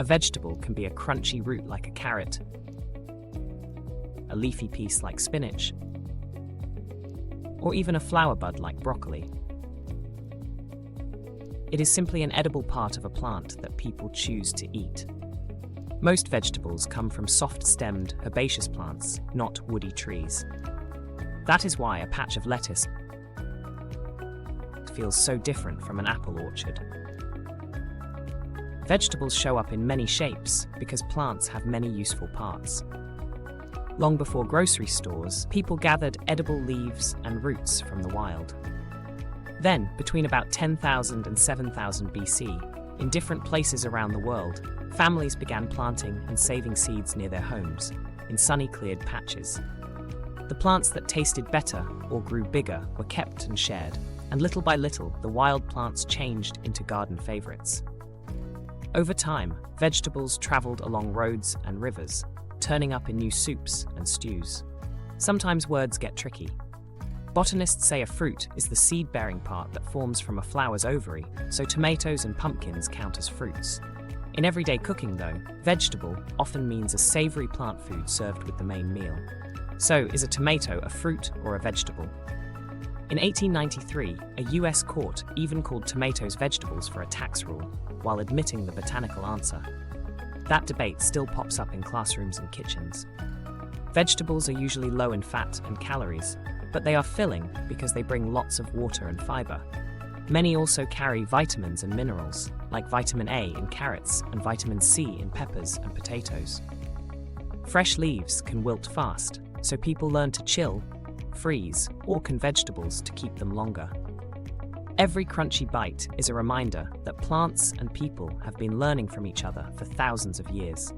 A vegetable can be a crunchy root like a carrot, a leafy piece like spinach, or even a flower bud like broccoli. It is simply an edible part of a plant that people choose to eat. Most vegetables come from soft-stemmed, herbaceous plants, not woody trees. That is why a patch of lettuce feels so different from an apple orchard. Vegetables show up in many shapes because plants have many useful parts. Long before grocery stores, people gathered edible leaves and roots from the wild. Then, between about 10,000 and 7,000 BC, in different places around the world, families began planting and saving seeds near their homes, in sunny cleared patches. The plants that tasted better or grew bigger were kept and shared, and little by little, the wild plants changed into garden favorites. Over time, vegetables traveled along roads and rivers, turning up in new soups and stews. Sometimes words get tricky. Botanists say a fruit is the seed-bearing part that forms from a flower's ovary, so tomatoes and pumpkins count as fruits. In everyday cooking, though, vegetable often means a savory plant food served with the main meal. So, is a tomato a fruit or a vegetable? In 1893, a US court even called tomatoes vegetables for a tax rule, while admitting the botanical answer. That debate still pops up in classrooms and kitchens. Vegetables are usually low in fat and calories, but they are filling because they bring lots of water and fiber. Many also carry vitamins and minerals, like vitamin A in carrots and vitamin C in peppers and potatoes. Fresh leaves can wilt fast, so people learn to chill, freeze, or can vegetables to keep them longer. Every crunchy bite is a reminder that plants and people have been learning from each other for thousands of years.